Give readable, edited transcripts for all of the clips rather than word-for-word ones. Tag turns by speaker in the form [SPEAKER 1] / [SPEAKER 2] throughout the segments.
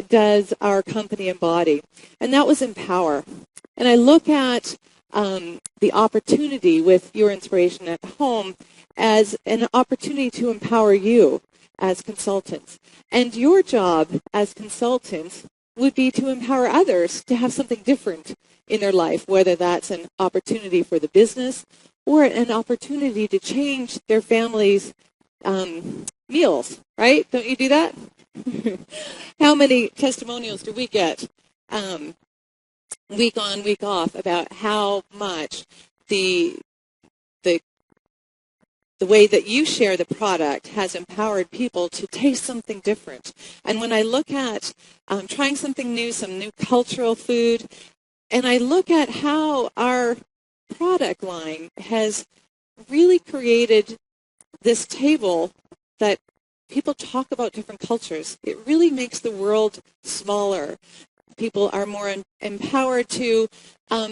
[SPEAKER 1] does our company embody? And that was empower. And I look at the opportunity with your inspiration at home as an opportunity to empower you as consultants. And your job as consultants would be to empower others to have something different in their life, whether that's an opportunity for the business or an opportunity to change their family's meals, right? Don't you do that? How many testimonials do we get week on, week off about how much the way that you share the product has empowered people to taste something different? And when I look at trying something new, some new cultural food, and I look at how our product line has really created this table that people talk about different cultures, it really makes the world smaller. People are more empowered to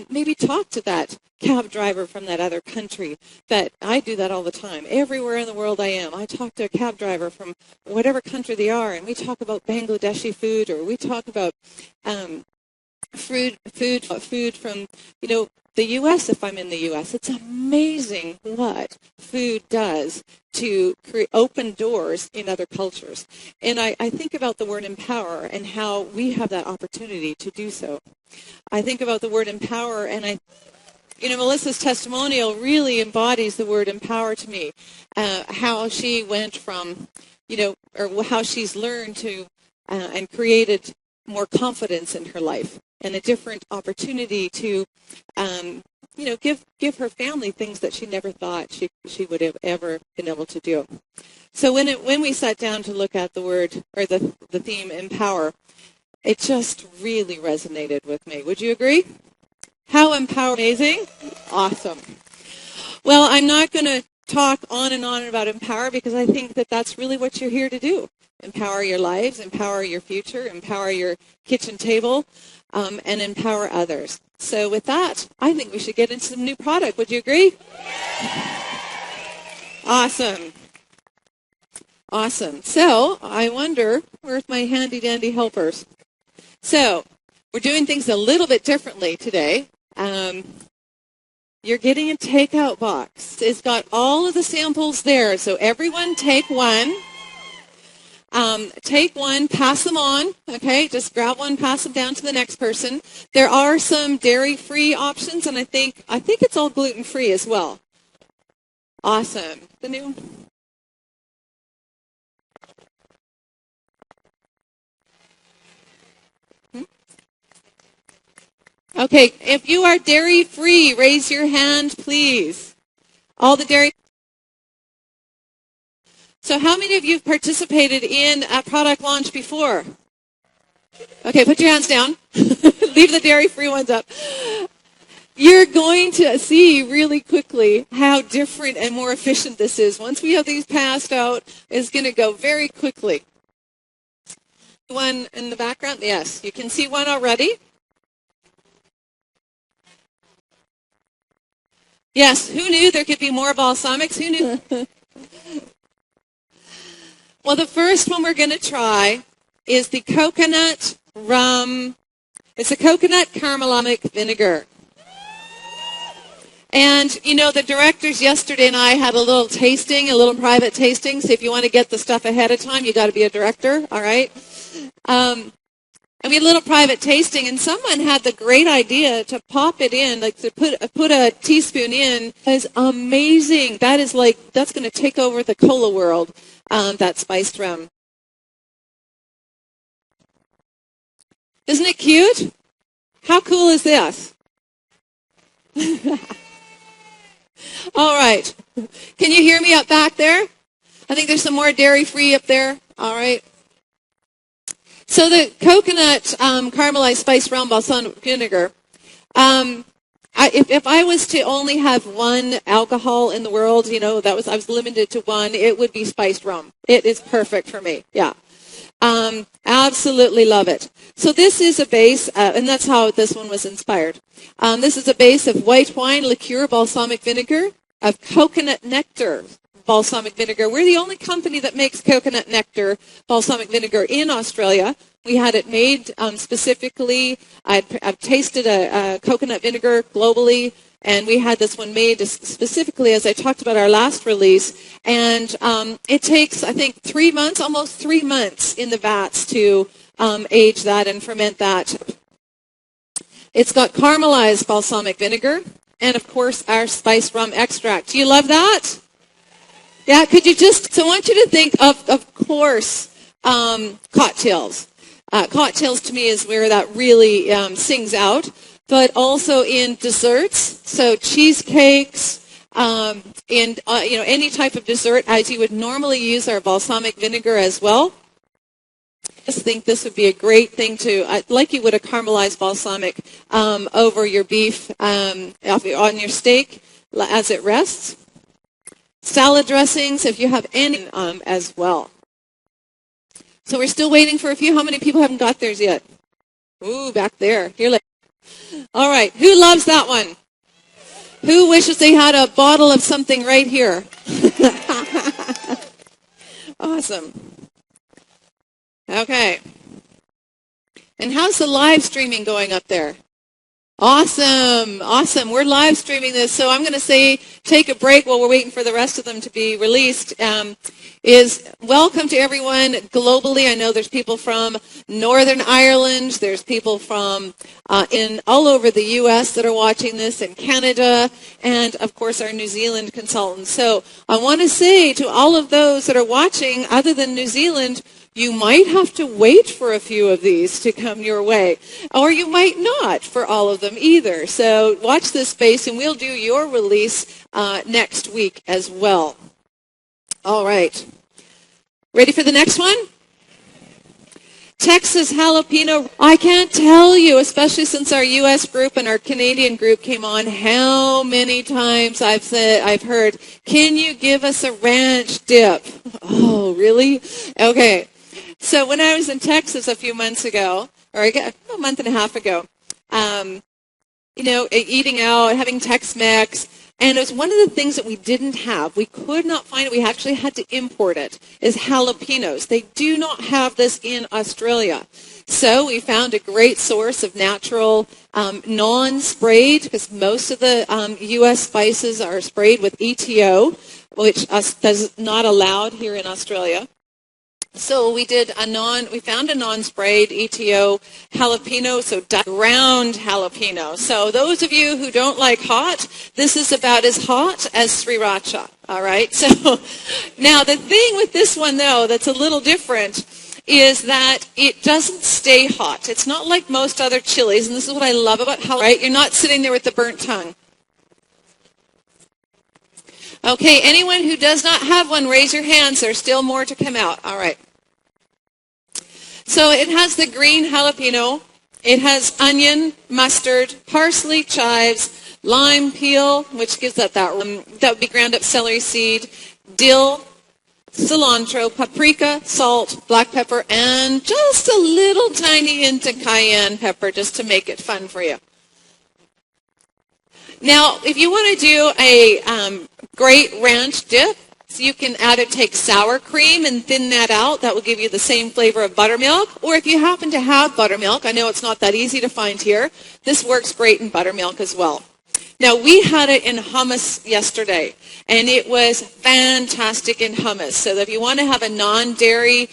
[SPEAKER 1] maybe talk to that cab driver from that other country. That I do that all the time. Everywhere in the world I am, I talk to a cab driver from whatever country they are, and we talk about Bangladeshi food, or we talk about food from, the U.S. if I'm in the U.S. It's amazing what food does to open doors in other cultures. And I think about the word empower and how we have that opportunity to do so. I think about the word empower, and Melissa's testimonial really embodies the word empower to me. How she went from, or how she's learned to and created more confidence in her life and a different opportunity to, give her family things that she never thought she would have ever been able to do. So when we sat down to look at the word or the theme empower, it just really resonated with me. Would you agree? How amazing? Awesome. Well, I'm not going to talk on and on about empower because I think that that's really what you're here to do. Empower your lives, empower your future, empower your kitchen table, and empower others. So with that, I think we should get into some new product. Would you agree? Awesome. Awesome. So I wonder, where's my handy-dandy helpers? So we're doing things a little bit differently today. You're getting a takeout box. It's got all of the samples there. So everyone take one. Take one, pass them on, okay? Just grab one, pass them down to the next person. There are some dairy-free options, and I think it's all gluten-free as well. Awesome. The new. Okay, if you are dairy-free, raise your hand, please. All the dairy. So how many of you have participated in a product launch before? Okay, put your hands down. Leave the dairy-free ones up. You're going to see really quickly how different and more efficient this is. Once we have these passed out, it's going to go very quickly. One in the background? Yes, you can see one already. Yes, who knew there could be more balsamics? Who knew? Well, the first one we're going to try is the coconut rum. It's a coconut balsamic vinegar. And, the directors yesterday and I had a little private tasting. So if you want to get the stuff ahead of time, you got to be a director, all right? And we had a little private tasting, and someone had the great idea to pop it in, like to put a teaspoon in. That is amazing. That's going to take over the cola world. That spiced rum. Isn't it cute? How cool is this? All right. Can you hear me up back there? I think there's some more dairy-free up there. All right. So the coconut caramelized spiced rum balsamic vinegar, if I was to only have one alcohol in the world, I was limited to one, it would be spiced rum. It is perfect for me. Yeah. Absolutely love it. So this is a base, and that's how this one was inspired. This is a base of white wine liqueur balsamic vinegar, of coconut nectar balsamic vinegar. We're the only company that makes coconut nectar balsamic vinegar in Australia. We had it made specifically. I've tasted a coconut vinegar globally, and we had this one made specifically, as I talked about our last release. And it takes, I think, 3 months, almost 3 months in the vats to age that and ferment that. It's got caramelized balsamic vinegar and, of course, our spice rum extract. Do you love that? Yeah, could you just, so I want you to think of course, cocktails. Cocktails to me is where that really sings out, but also in desserts, so cheesecakes, and any type of dessert, as you would normally use our balsamic vinegar as well. I just think this would be a great thing to, like you would a caramelized balsamic over your beef on your steak as it rests. Salad dressings, if you have any, as well. So we're still waiting for a few. How many people haven't got theirs yet? Ooh, back there. Here, all right. Who loves that one? Who wishes they had a bottle of something right here? Awesome. Okay. And how's the live streaming going up there? Awesome. Awesome. We're live streaming this, so I'm going to say take a break while we're waiting for the rest of them to be released. Is welcome to everyone globally. I know there's people from Northern Ireland. There's people from in all over the U.S. that are watching this, and Canada, and, of course, our New Zealand consultants. So I want to say to all of those that are watching, other than New Zealand, you might have to wait for a few of these to come your way, or you might not for all of them either. So watch this space, and we'll do your release next week as well. All right. Ready for the next one? Texas jalapeno. I can't tell you, especially since our U.S. group and our Canadian group came on, how many times I've heard, can you give us a ranch dip? Oh, really? Okay. So when I was in Texas a few months ago, or a month and a half ago, eating out, having Tex-Mex, and it was one of the things that we didn't have. We could not find it. We actually had to import it, is jalapenos. They do not have this in Australia. So we found a great source of natural non-sprayed, because most of the U.S. spices are sprayed with ETO, which is not allowed here in Australia. So we found a non-sprayed ETO jalapeno, so ground jalapeno. So those of you who don't like hot, this is about as hot as sriracha, all right? So now the thing with this one, though, that's a little different is that it doesn't stay hot. It's not like most other chilies, and this is what I love about jalapeno, right? You're not sitting there with the burnt tongue. Okay, anyone who does not have one, raise your hands. There's still more to come out. All right. So it has the green jalapeno. It has onion, mustard, parsley, chives, lime peel, which gives that would be ground up celery seed, dill, cilantro, paprika, salt, black pepper, and just a little tiny hint of cayenne pepper just to make it fun for you. Now, if you want to do a great ranch dip, so you can take sour cream and thin that out. That will give you the same flavor of buttermilk. Or if you happen to have buttermilk, I know it's not that easy to find here, this works great in buttermilk as well. Now, we had it in hummus yesterday, and it was fantastic in hummus. So if you want to have a non-dairy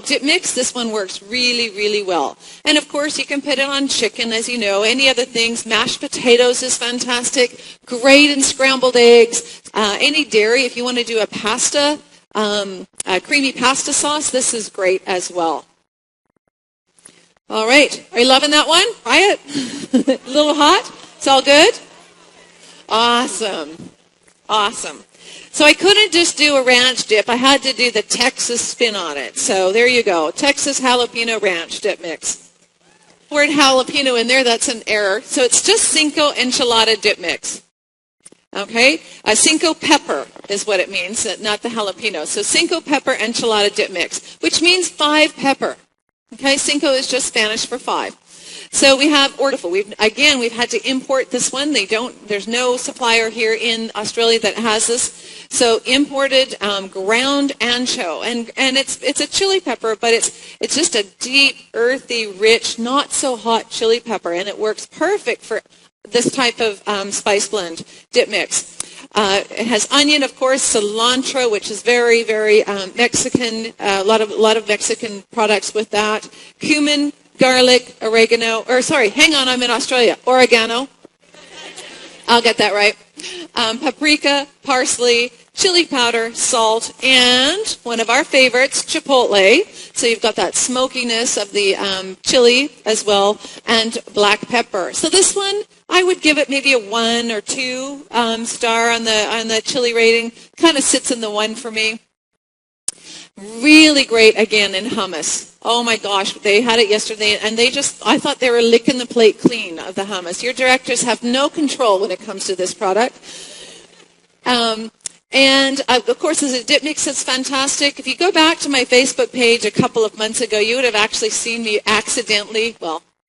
[SPEAKER 1] dip mix, this one works really, really well. And, of course, you can put it on chicken, as you know. Any other things, mashed potatoes is fantastic. Great in scrambled eggs. Any dairy, if you want to do a pasta, a creamy pasta sauce, this is great as well. All right. Are you loving that one? Try it. A little hot? It's all good? Awesome. Awesome. So I couldn't just do a ranch dip. I had to do the Texas spin on it. So there you go. Texas jalapeno ranch dip mix. Word jalapeno in there, that's an error. So it's just cinco enchilada dip mix. Okay? Cinco pepper is what it means, not the jalapeno. So cinco pepper enchilada dip mix, which means 5 pepper. Okay? Cinco is just Spanish for 5. So we have Truffle. We've had to import this one. There's no supplier here in Australia that has this. So imported ground ancho, and it's a chili pepper, but it's just a deep, earthy, rich, not so hot chili pepper, and it works perfect for this type of spice blend dip mix. It has onion, of course, cilantro, which is very, very Mexican. A lot of Mexican products with that. Cumin, garlic, oregano. Hang on, I'm in Australia. Oregano. I'll get that right. Paprika, parsley, chili powder, salt, and one of our favorites, chipotle. So you've got that smokiness of the chili as well, and black pepper. So this one, I would give it maybe a 1 or 2 star on the chili rating. Kind of sits in the 1 for me. Really great, again, in hummus. Oh my gosh, they had it yesterday, and I thought they were licking the plate clean of the hummus. Your directors have no control when it comes to this product. And of course, as a dip mix, it's fantastic. If you go back to my Facebook page a couple of months ago, you would have actually seen me accidentally,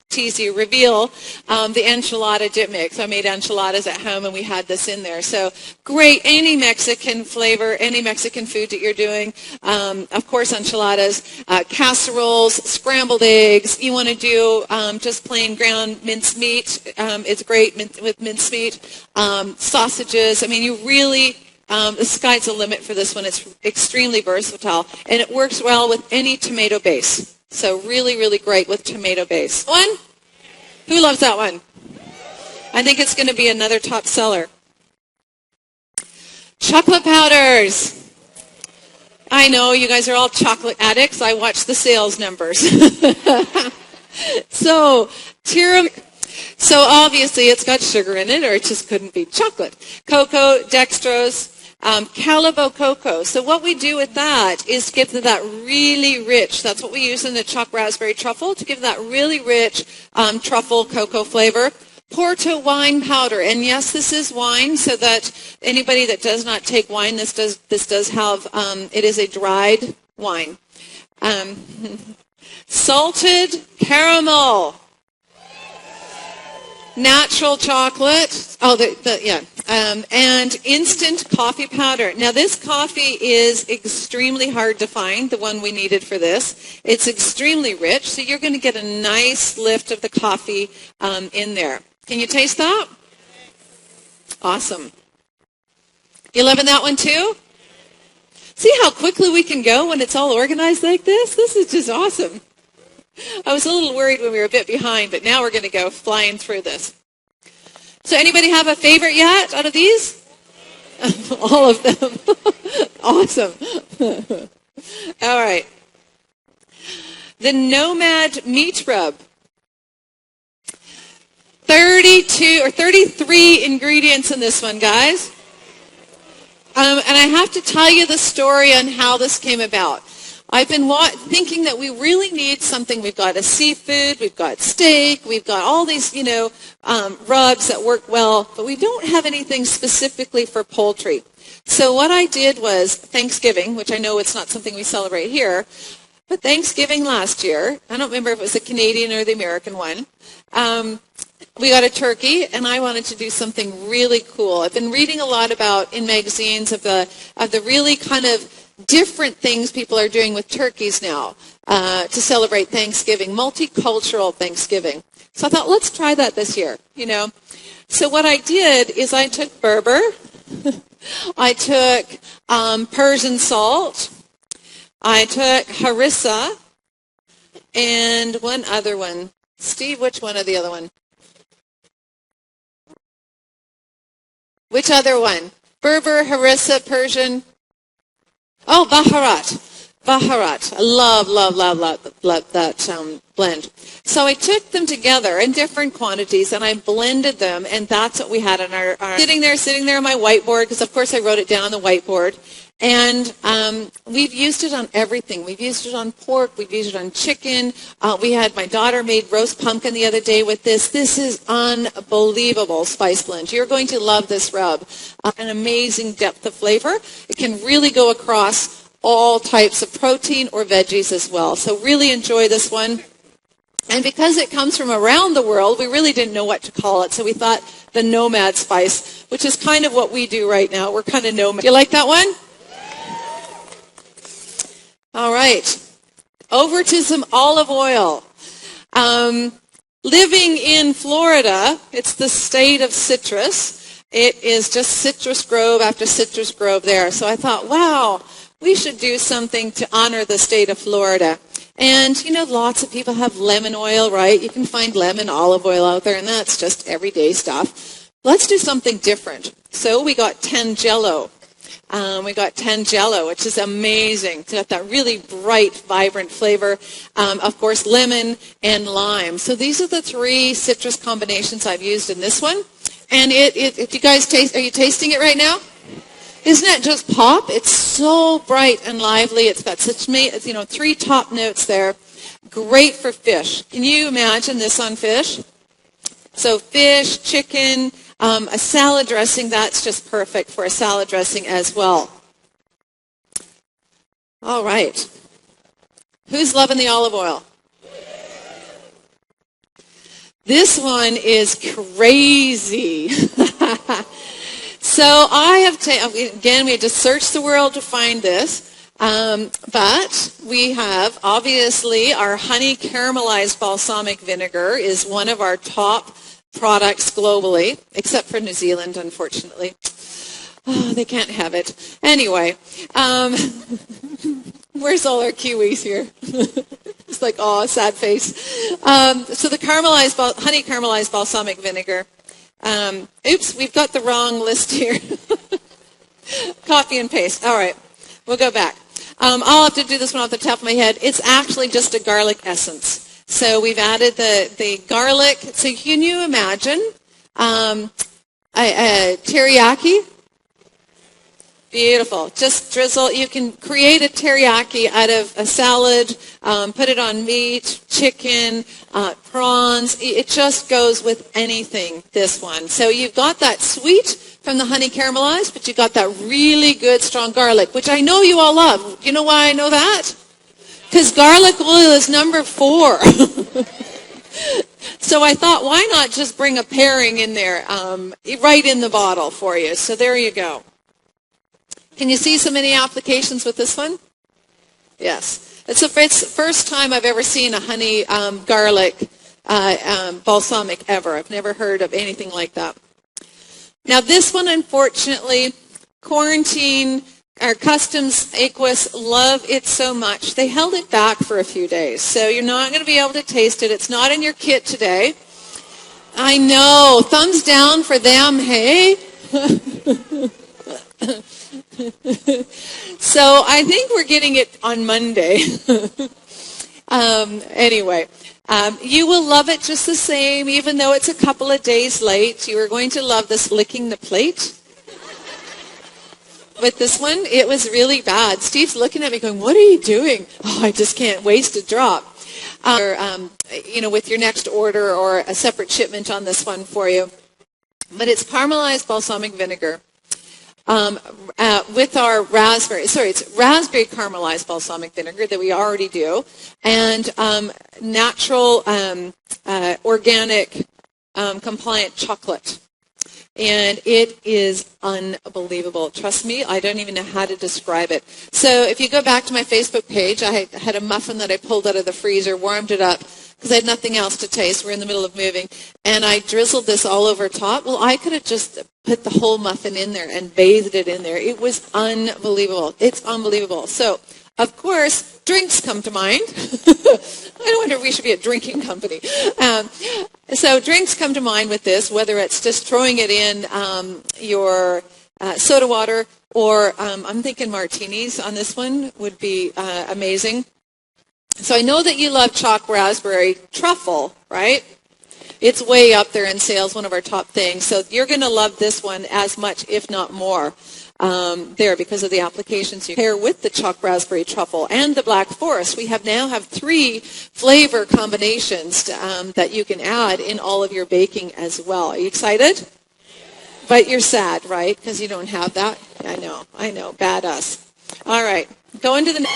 [SPEAKER 1] tease you, reveal the enchilada dip mix. I made enchiladas at home, and we had this in there. So great, any Mexican flavor, any Mexican food that you're doing. Of course, enchiladas, casseroles, scrambled eggs. You want to do just plain ground minced meat. It's great with minced meat. Sausages. I mean, you really... the sky's the limit for this one. It's extremely versatile, and it works well with any tomato base. So really, really great with tomato base. One? Who loves that one? I think it's going to be another top seller. Chocolate powders. I know you guys are all chocolate addicts. I watch the sales numbers. So, Theorem. So obviously it's got sugar in it, or it just couldn't be chocolate. Cocoa, dextrose, Calibo cocoa. So what we do with that is give that really rich, that's what we use in the Choc raspberry truffle, to give that really rich truffle cocoa flavor. Porto wine powder. And yes, this is wine, so that anybody that does not take wine, this does have, it is a dried wine. Salted caramel. Natural chocolate, and instant coffee powder. Now this coffee is extremely hard to find, the one we needed for this. It's extremely rich, so you're going to get a nice lift of the coffee in there. Can you taste that? Awesome. You loving that one too? See how quickly we can go when it's all organized like this? This is just awesome. I was a little worried when we were a bit behind, but now we're going to go flying through this. So anybody have a favorite yet out of these? All of them. Awesome. All right. The Nomad Meat Rub. 32 or 33 ingredients in this one, guys. And I have to tell you the story on how this came about. I've been thinking that we really need something. We've got a seafood, we've got steak, we've got all these, rubs that work well, but we don't have anything specifically for poultry. So what I did was Thanksgiving, which I know it's not something we celebrate here, but Thanksgiving last year, I don't remember if it was the Canadian or the American one, we got a turkey, and I wanted to do something really cool. I've been reading a lot about in magazines of the really kind of different things people are doing with turkeys now to celebrate Thanksgiving, multicultural Thanksgiving. So I thought, let's try that this year, So what I did is I took Berber, I took Persian salt, I took harissa, and one other one. Steve, which one of the other one? Which other one? Berber, harissa, Persian. Oh, Baharat. Baharat. I love that blend. So I took them together in different quantities, and I blended them, and that's what we had on our sitting there on my whiteboard, because of course I wrote it down on the whiteboard. And we've used it on everything. We've used it on pork. We've used it on chicken. My daughter made roast pumpkin the other day with this. This is unbelievable spice blend. You're going to love this rub. An amazing depth of flavor. It can really go across all types of protein or veggies as well. So really enjoy this one. And because it comes from around the world, we really didn't know what to call it. So we thought the Nomad Spice, which is kind of what we do right now. We're kind of nomad. You like that one? All right. Over to some olive oil. Living in Florida, it's the state of citrus. It is just citrus grove after citrus grove there. So I thought, wow, we should do something to honor the state of Florida. And, you know, lots of people have lemon oil, right? You can find lemon olive oil out there, and that's just everyday stuff. Let's do something different. So we got 10 Jello. Which is amazing. It's got that really bright, vibrant flavor. Of course, lemon and lime. So these are the 3 citrus combinations I've used in this one. And if you guys taste, are you tasting it right now? Isn't it just pop? It's so bright and lively. It's got such, 3 top notes there. Great for fish. Can you imagine this on fish? So fish, chicken, a salad dressing, that's just perfect for a salad dressing as well. All right. Who's loving the olive oil? This one is crazy. So I have again, we had to search the world to find this. But we have, obviously, our honey caramelized balsamic vinegar is one of our top products globally, except for New Zealand, unfortunately. Oh, they can't have it. Anyway, where's all our Kiwis here? It's like, oh, sad face. So the honey caramelized balsamic vinegar. Oops, we've got the wrong list here. Copy and paste. All right, we'll go back. I'll have to do this one off the top of my head. It's actually just a garlic essence. So we've added the garlic. So can you imagine teriyaki? Beautiful. Just drizzle. You can create a teriyaki out of a salad, put it on meat, chicken, prawns. It just goes with anything, this one. So you've got that sweet from the honey caramelized, but you've got that really good strong garlic, which I know you all love. You know why I know that? Because garlic oil is number 4. So I thought, why not just bring a pairing in there, right in the bottle for you. So there you go. Can you see so many applications with this one? Yes. It's the first time I've ever seen a honey garlic balsamic ever. I've never heard of anything like that. Now this one, unfortunately, quarantine, our customs AUS love it so much. They held it back for a few days. So you're not going to be able to taste it. It's not in your kit today. I know. Thumbs down for them, hey? So I think we're getting it on Monday. Anyway, you will love it just the same, even though it's a couple of days late. You are going to love this licking the plate. With this one, it was really bad. Steve's looking at me going, what are you doing? Oh, I just can't waste a drop. With your next order or a separate shipment on this one for you. But it's caramelized balsamic vinegar. With our it's raspberry caramelized balsamic vinegar that we already do, and natural, organic, compliant chocolate. And it is unbelievable. Trust me, I don't even know how to describe it. So if you go back to my Facebook page, I had a muffin that I pulled out of the freezer, warmed it up, because I had nothing else to taste. We're in the middle of moving. And I drizzled this all over top. Well, I could have just put the whole muffin in there and bathed it in there. It was unbelievable. It's unbelievable. So, of course, drinks come to mind. I wonder if we should be a drinking company. So drinks come to mind with this, whether it's just throwing it in your soda water or I'm thinking martinis on this one would be amazing. So I know that you love Choc raspberry truffle, right? It's way up there in sales, one of our top things. So you're going to love this one as much, if not more, there because of the applications you pair with the Choc raspberry truffle and the black forest. We now have 3 flavor combinations that you can add in all of your baking as well. Are you excited? But you're sad, right? Because you don't have that. I know. Bad us. All right. Go into the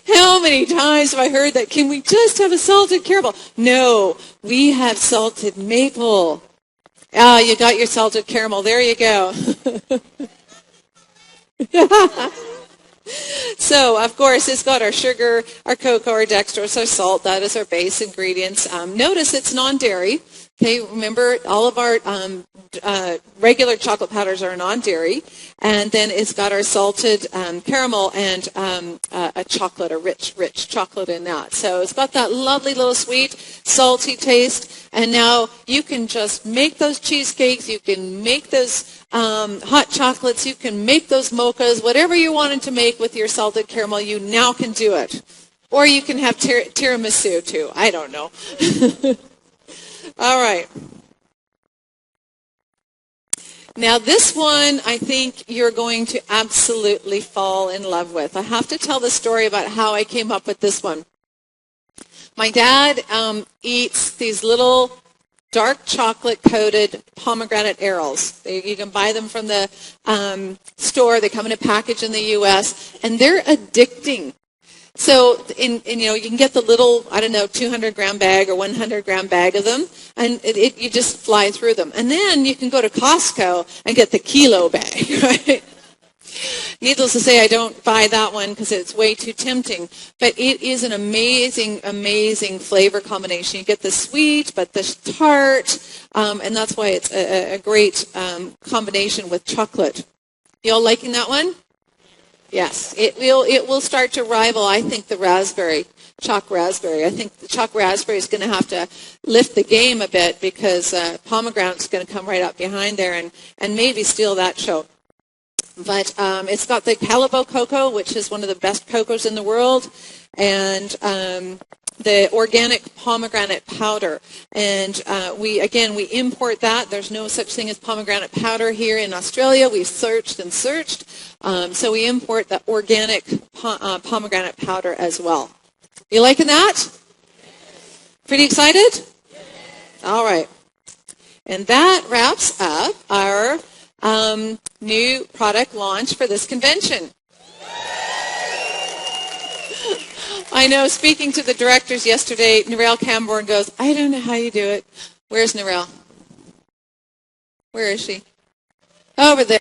[SPEAKER 1] How many times have I heard that? Can we just have a salted caramel? No, we have salted maple. Ah, you got your salted caramel. There you go. So, of course, it's got our sugar, our cocoa, our dextrose, our salt. That is our base ingredients. Notice it's non-dairy. Okay, remember all of our regular chocolate powders are non-dairy. And then it's got our salted caramel and a chocolate, a rich chocolate in that. So it's got that lovely little sweet, salty taste. And now you can just make those cheesecakes. You can make those hot chocolates. You can make those mochas. Whatever you wanted to make with your salted caramel, you now can do it. Or you can have tiramisu too. I don't know. All right. Now this one I think you're going to absolutely fall in love with. I have to tell the story about how I came up with this one. My dad eats these little dark chocolate coated pomegranate arrows. You can buy them from the store. They come in a package in the U.S. and they're addicting. So, you can get the little, 200-gram bag or 100-gram bag of them, and you just fly through them. And then you can go to Costco and get the kilo bag, right? Needless to say, I don't buy that one because it's way too tempting. But it is an amazing, amazing flavor combination. You get the sweet, but the tart, and that's why it's a great combination with chocolate. You all liking that one? Yes, it will start to rival, I think, the raspberry, Choc raspberry. I think the Choc raspberry is going to have to lift the game a bit because pomegranate's going to come right up behind there and maybe steal that show. But it's got the Calibo cocoa, which is one of the best cocos in the world, and the organic pomegranate powder. And we import that. There's no such thing as pomegranate powder here in Australia. We've searched and searched. So we import the organic pomegranate powder as well. You liking that? Pretty excited? All right. And that wraps up our new product launch for this convention. I know, speaking to the directors yesterday, Narelle Camborne goes, I don't know how you do it. Where's Narelle? Where is she? Over there.